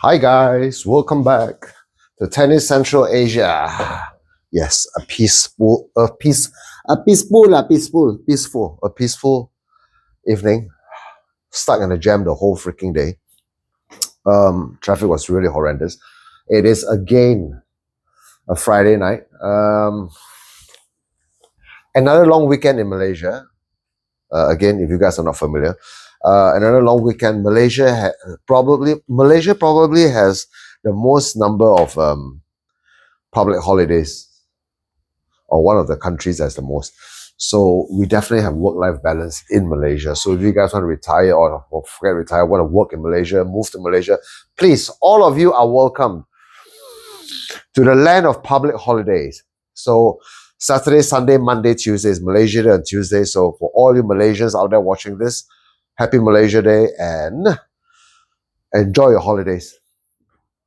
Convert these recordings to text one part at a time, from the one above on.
Hi guys, welcome back to Tennis Central Asia. Yes, a peaceful evening. Stuck in a jam the whole freaking day. Traffic was really horrendous. It is again a Friday night. Another long weekend in Malaysia. Again, if you guys are not familiar, another long weekend. Malaysia probably has the most number of public holidays, or one of the countries that's the most. So we definitely have work-life balance in Malaysia. So if you guys want to retire or forget retire, want to work in Malaysia, move to Malaysia, please, all of you are welcome to the land of public holidays. So Saturday, Sunday, Monday, Tuesday is Malaysia Day on Tuesday. So for all you Malaysians out there watching this, happy Malaysia Day and enjoy your holidays.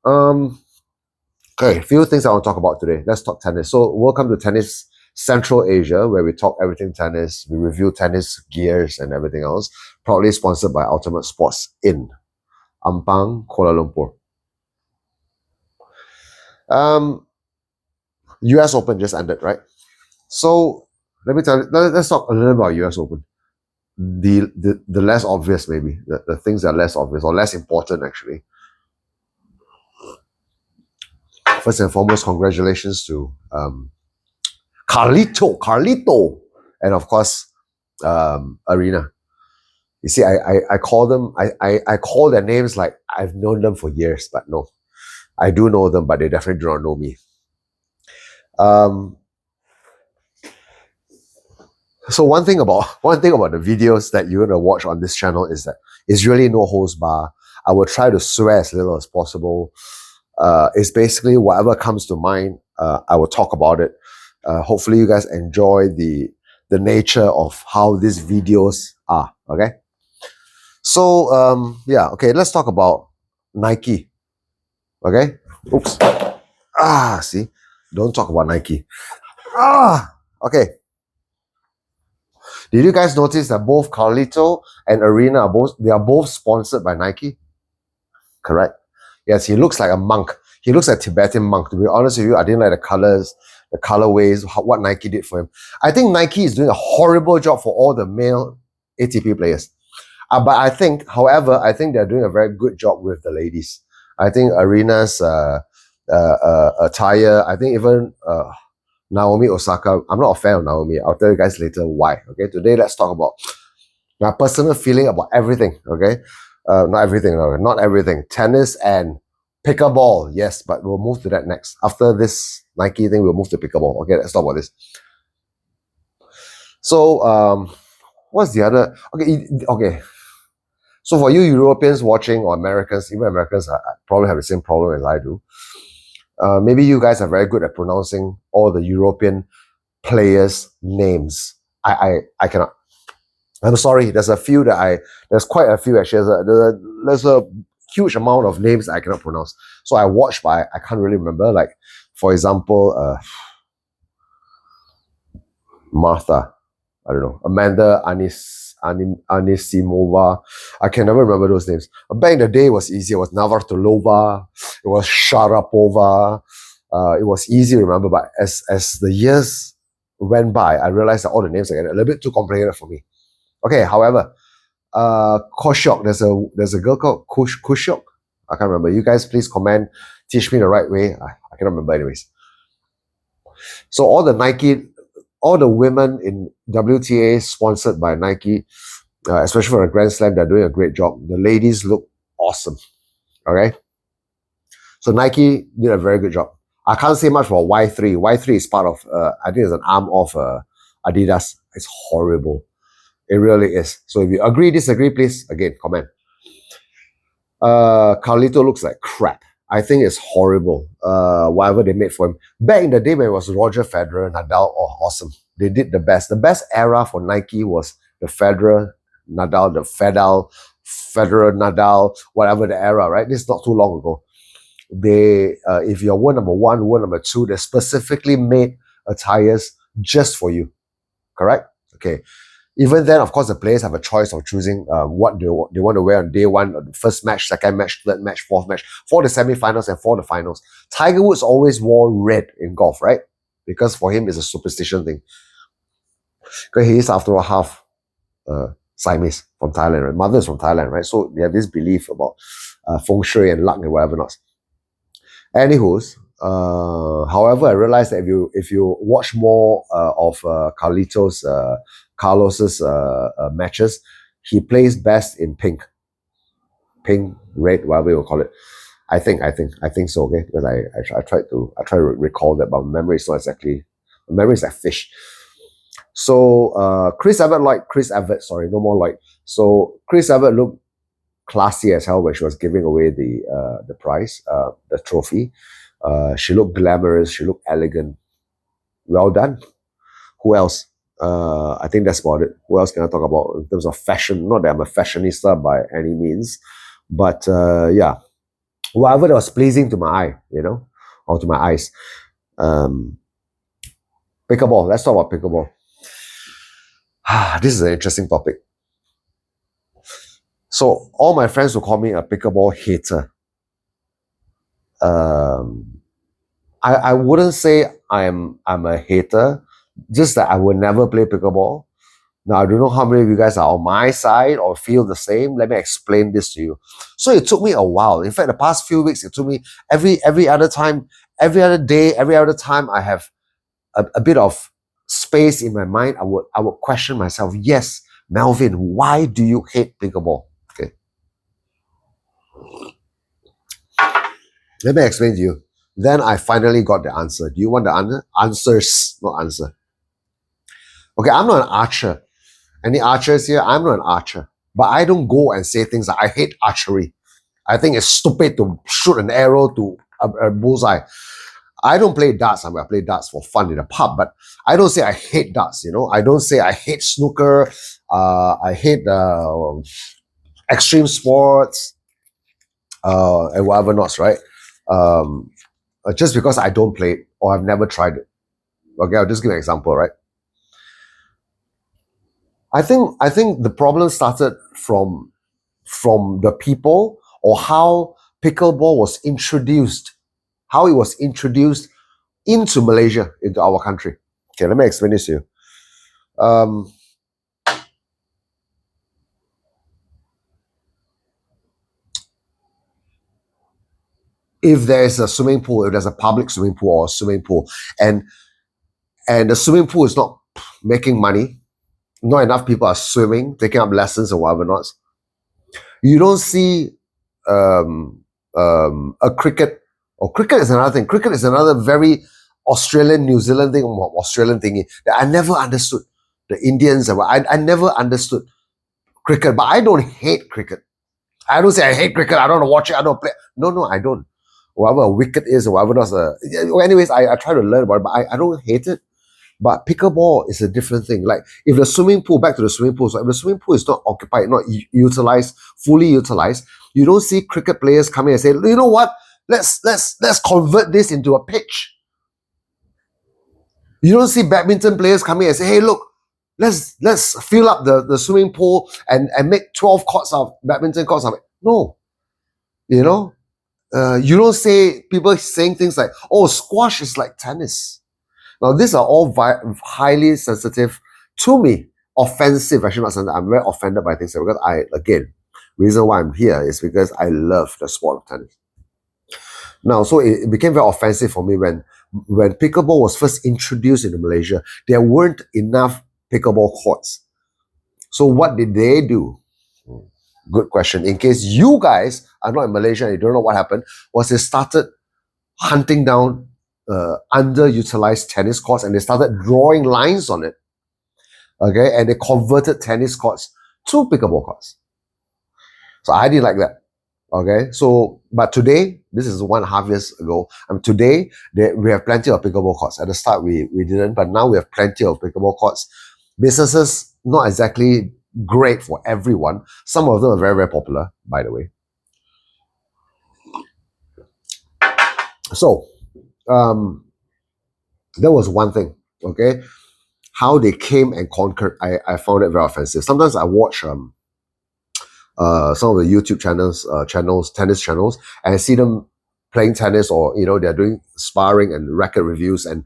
Okay, a few things I want to talk about today. Let's talk tennis. So welcome to Tennis Central Asia, where we talk everything tennis, we review tennis gears and everything else. Proudly sponsored by Ultimate Sports in Ampang, Kuala Lumpur. US Open just ended, right? So let me tell you, let's talk a little about US Open. The less obvious, maybe, the things that are less obvious or less important actually. First and foremost, congratulations to Carlito, and of course, Arena. You see, I call them, I call their names like I've known them for years, but no, I do know them, but they definitely do not know me. So one thing about the videos that you're gonna watch on this channel is that it's really no holds bar. I will try to swear as little as possible. It's basically whatever comes to mind. I will talk about it. Hopefully, you guys enjoy the nature of how these videos are. Okay. So yeah, okay. Let's talk about Nike. Okay. Oops. See, don't talk about Nike. Okay. Did you guys notice that both Carlito and Arena are both sponsored by Nike? Correct. Yes, he looks like a monk. He looks like a Tibetan monk. To be honest with you, I didn't like the colors, the colorways, what Nike did for him. I think Nike is doing a horrible job for all the male ATP players. But I think, however, they're doing a very good job with the ladies. I think Arena's attire, I think even Naomi Osaka, I'm not a fan of Naomi. I'll tell you guys later why. Okay, today let's talk about my personal feeling about everything. Okay, not everything, not everything. Tennis and pickleball, yes, but we'll move to that next. After this Nike thing, we'll move to pickleball. Okay, let's talk about this. So, what's the other? Okay. So for you Europeans watching, or Americans, even Americans probably have the same problem as I do. Maybe you guys are very good at pronouncing all the European players' names. I cannot. I'm sorry. There's quite a few actually. There's a huge amount of names I cannot pronounce. So I watch, but I can't really remember. Like, for example, Martha. I don't know. Amanda Anisimova. I can never remember those names. But back in the day, it was easy. It was Navratilova. It was Sharapova. It was easy to remember. But as the years went by, I realized that all the names are getting a little bit too complicated for me. Okay, however, Koshok, there's a girl called Kushok. I can't remember. You guys please comment, teach me the right way. I cannot remember anyways. So all the women in WTA sponsored by Nike, especially for a Grand Slam, they're doing a great job. The ladies look awesome. Okay. So Nike did a very good job. I can't say much for Y3. Y3 is part of, I think it's an arm of Adidas. It's horrible. It really is. So if you agree, disagree, please, again, comment. Carlito looks like crap. I think it's horrible. Whatever they made for him. Back in the day when it was Roger Federer, Nadal, awesome. They did the best. The best era for Nike was the Federer, Nadal, Federer, Nadal, whatever the era, right? This is not too long ago. They, if you're world number one, world number two, they specifically made attires just for you. Correct? Okay. Even then, of course, the players have a choice of choosing what they want to wear on day one, the first match, second match, third match, fourth match, for the semi-finals and for the finals. Tiger Woods always wore red in golf, right? Because for him, it's a superstition thing. Because he is, after all, half Siamese from Thailand, right? Mother is from Thailand, right? So they have this belief about feng shui and luck and whatever not. Anywho's, however, I realized that if you watch more of Carlos's matches, he plays best in pink, red, whatever you call it. I think so. Okay, because I try to recall that, but memory is not exactly. Memory is like fish. So Chris Evert, sorry, no more Lloyd. So Chris Evert looked classy as hell when she was giving away the prize, the trophy. She looked glamorous. She looked elegant. Well done. Who else? I think that's about it. Who else can I talk about in terms of fashion? Not that I'm a fashionista by any means, but yeah, whatever that was pleasing to my eye, or to my eyes. Pickleball. Let's talk about pickleball. This is an interesting topic. So all my friends will call me a pickleball hater. I wouldn't say I'm a hater, just that I would never play pickleball. Now, I don't know how many of you guys are on my side or feel the same. Let me explain this to you. So it took me a while. In fact, the past few weeks, it took me every other time, every other day, every other time I have a bit of space in my mind, I would question myself. Yes, Melvin, why do you hate pickleball? Okay. Let me explain to you. Then I finally got the answer. Do you want the answer? Answers, not answer. Okay, I'm not an archer. Any archers here? I'm not an archer. But I don't go and say things like, I hate archery. I think it's stupid to shoot an arrow to a bullseye. I don't play darts. I mean, I play darts for fun in a pub, but I don't say I hate darts, I don't say I hate snooker. I hate extreme sports and whatever not, right? Just because I don't play it or I've never tried it. Okay, I'll just give an example, right? I think the problem started from the people, or how pickleball was introduced, how it was introduced into Malaysia, into our country. Okay, let me explain this to you. If there's a swimming pool, if there's a public swimming pool or a swimming pool, and the swimming pool is not making money, not enough people are swimming, taking up lessons or whatever not, you don't see a cricket, or cricket is another thing. Cricket is another very Australian, New Zealand thing, or Australian thingy that I never understood. The Indians, I never understood cricket, but I don't hate cricket. I don't say I hate cricket, I don't want to watch it, I don't play. No, I don't. Whatever a wicket is, or whatever else. Anyways, I try to learn about it, but I don't hate it. But pickleball is a different thing. Like if the swimming pool, back to the swimming pool, so if the swimming pool is not occupied, not utilized, fully utilized, you don't see cricket players coming and say, you know what, let's convert this into a pitch. You don't see badminton players coming and say, hey, look, let's fill up the swimming pool and make 12 courts of badminton courts of it. No. You don't say people saying things like, oh, squash is like tennis. Now, these are all highly sensitive to me. Offensive, actually not sensitive. I'm very offended by things because reason why I'm here is because I love the sport of tennis. Now, so it became very offensive for me when pickleball was first introduced into Malaysia. There weren't enough pickleball courts. So what did they do? Good question. In case you guys are not in Malaysia and you don't know what happened, was they started hunting down underutilized tennis courts, and they started drawing lines on it. Okay, and they converted tennis courts to pickleball courts. So I didn't like that. Okay, so but today, this is 1.5 years ago. Today we have plenty of pickleball courts. At the start we didn't, but now we have plenty of pickleball courts. Businesses, not exactly great for everyone. Some of them are very, very popular, by the way. So that was one thing. Okay, how they came and conquered, I found it very offensive. Sometimes I watch some of the YouTube channels, tennis channels, and I see them playing tennis, or they're doing sparring and racket reviews, and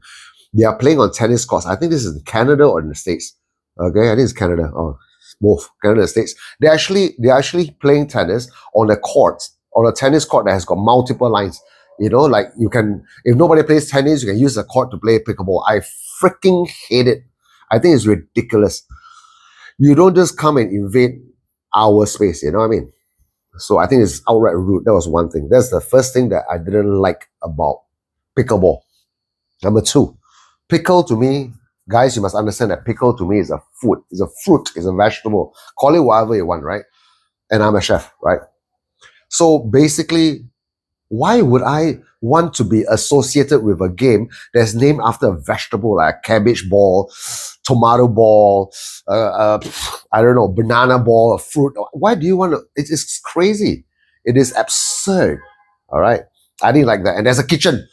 they are playing on tennis courts. I think this is in Canada or in the States. Okay, I think it's Canada. Oh, both Canada and States. They're actually playing tennis on a court, on a tennis court that has got multiple lines. Like you can, if nobody plays tennis, you can use the court to play pickleball. I freaking hate it. I think it's ridiculous. You don't just come and invade our space, you know what I mean? So I think it's outright rude. That was one thing. That's the first thing that I didn't like about pickleball. Number two, pickle to me, guys, you must understand that pickle to me is a food. It's a fruit. It's a vegetable. Call it whatever you want, right? And I'm a chef, right? So basically, why would I want to be associated with a game that's named after a vegetable, like cabbage ball, tomato ball, I don't know, banana ball, a fruit? Why do you want to? It's crazy. It is absurd. All right. I didn't like that. And there's a kitchen.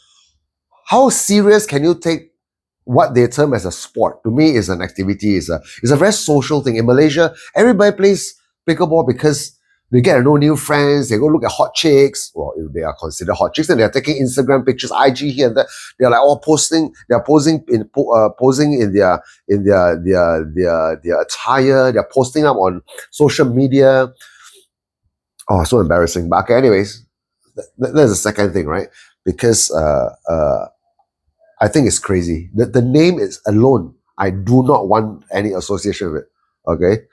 How serious can you take what they term as a sport? To me, is an activity. It's a very social thing. In Malaysia, everybody plays pickleball because they get to know new friends. They go look at hot chicks. Well, if they are considered hot chicks, and they're taking Instagram pictures, IG here and there. They're like all posting. They're posing in their attire. They're posting up on social media. Oh, so embarrassing. But okay, anyways, there's the second thing, right? Because I think it's crazy. The name is alone. I do not want any association with it. Okay?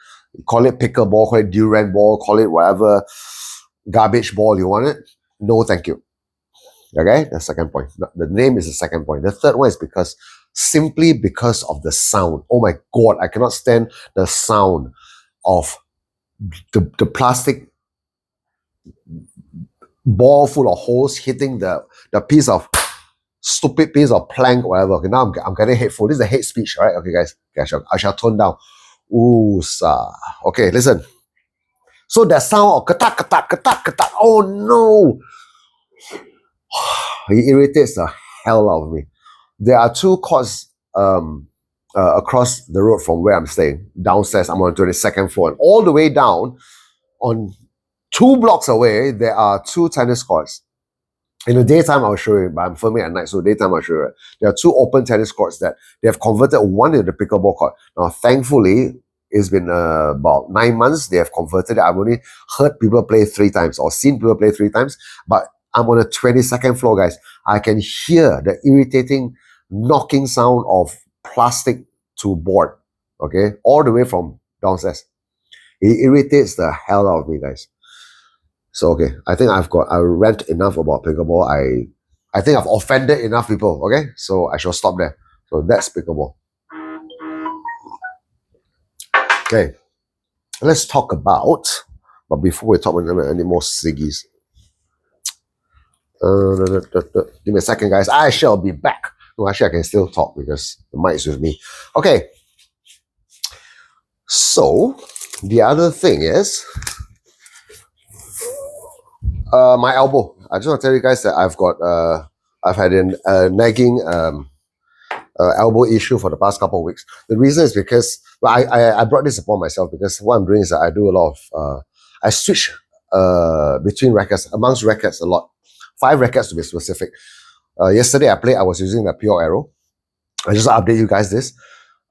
Call it pickleball, call it durian ball, call it whatever garbage ball you want it. No, thank you. Okay? The second point. The name is the second point. The third one is simply because of the sound. Oh my God, I cannot stand the sound of the plastic ball full of holes hitting the stupid piece of plank, whatever. Okay, now I'm getting hateful. This is a hate speech, right? Okay, guys. Okay, I shall tone down. Ooh, sa. Okay, listen. So that sound of katak, katak, katak, katak. Oh no! It irritates the hell out of me. There are two courts across the road from where I'm staying. Downstairs, I'm on the 22nd floor. And all the way down, on 2 blocks away, there are 2 tennis courts. In the daytime, I'll show you, but I'm filming at night, so daytime I'll show you. There are 2 open tennis courts that they have converted one into the pickleball court. Now, thankfully, it's been about 9 months. They have converted it. I've only heard people play 3 times or seen people play 3 times, but I'm on the 22nd floor, guys. I can hear the irritating knocking sound of plastic to board, okay, all the way from downstairs. It irritates the hell out of me, guys. So okay, I think I rant enough about pickleball. I think I've offended enough people. Okay, so I shall stop there. So that's pickleball. Okay, let's talk about. But before we talk about any more ciggies, give me a second, guys. I shall be back. No, actually, I can still talk because the mic is with me. Okay. So the other thing is. My elbow. I just want to tell you guys that I've had a nagging elbow issue for the past couple of weeks. The reason is because I brought this upon myself because what I'm doing is that I do a lot of I switch between rackets, amongst rackets a lot. 5 rackets to be specific. Yesterday I was using the Pure Arrow. I just update you guys this.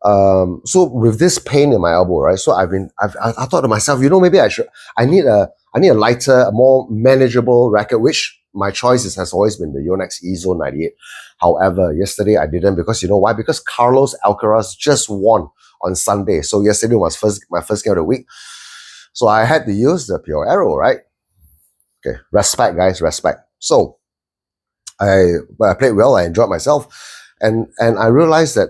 So with this pain in my elbow, right? So I thought to myself, maybe I need a lighter, a more manageable racket, which my choice has always been the Yonex EZone 98. However, yesterday I didn't because you know why? Because Carlos Alcaraz just won on Sunday. So yesterday was my first game of the week. So I had to use the Pure Arrow, right? Okay, respect, guys, respect. So I played well, I enjoyed myself, and I realized that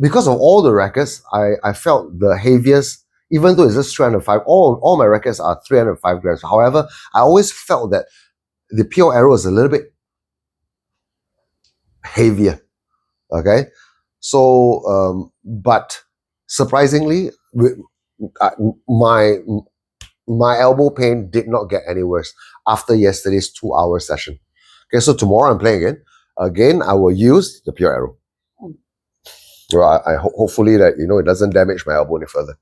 because of all the rackets, I felt the heaviest, even though it's just 305, all my rackets are 305 grams. However, I always felt that the Pure Arrow is a little bit heavier. Okay? So, but surprisingly, my elbow pain did not get any worse after yesterday's 2-hour session. Okay, so tomorrow I'm playing again. Again, I will use the Pure Arrow. Well, hopefully that, you know, it doesn't damage my elbow any further.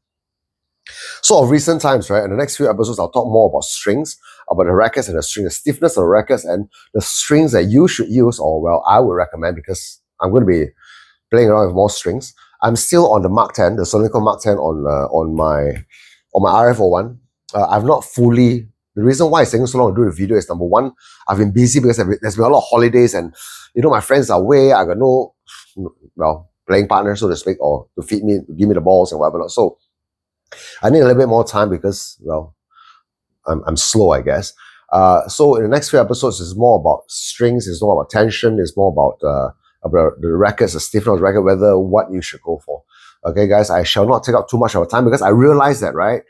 So of recent times, right, in the next few episodes, I'll talk more about strings, about the rackets and the string, the stiffness of the rackets and the strings that you should use, or well, I would recommend, because I'm going to be playing around with more strings. I'm still on the Mark 10, the Solinco Mark 10 on my RF01. I've not fully. The reason why it's taking so long to do the video is, number one, I've been busy because there's been a lot of holidays, and you know, my friends are away. I got no, well, playing partner, so to speak, or to feed me, give me the balls and whatever. So I need a little bit more time because, well, I'm slow, I guess. So in the next few episodes, it's more about strings, it's more about tension, it's more about the records, the stiffness of the record, whether what you should go for. Okay, guys, I shall not take up too much of your time because I realize that, right?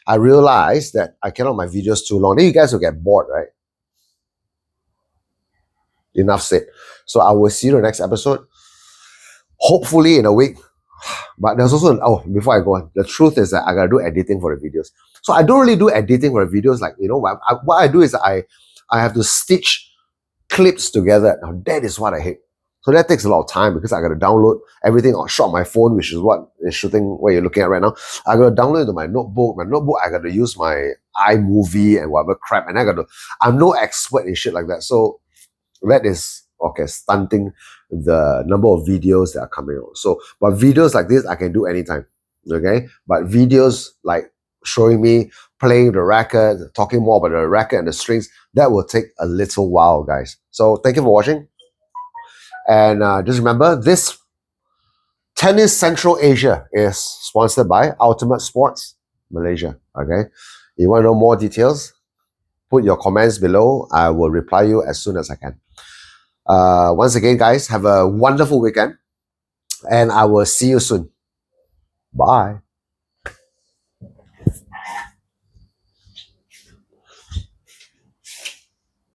I realize that I cannot my videos too long. Then you guys will get bored, right? Enough said. So I will see you in the next episode. Hopefully in a week. But there's also, before I go on, the truth is that I gotta do editing for the videos. So I don't really do editing for the videos. Like, you know, what I do is I have to stitch clips together. Now that is what I hate. So that takes a lot of time because I got to download everything on shot on my phone, which is what is shooting what you're looking at right now. I got to download it to my notebook. My notebook, I got to use my iMovie and whatever crap, and I'm no expert in shit like that. So that is okay, stunting the number of videos that are coming out. So, but videos like this I can do anytime. Okay, but videos like showing me playing the racket, talking more about the racket and the strings, that will take a little while, guys. So thank you for watching. And just remember, this Tennis Central Asia is sponsored by Ultimate Sports Malaysia. Okay, you want to know more details? Put your comments below. I will reply you as soon as I can. Once again, guys, have a wonderful weekend, and I will see you soon. Bye.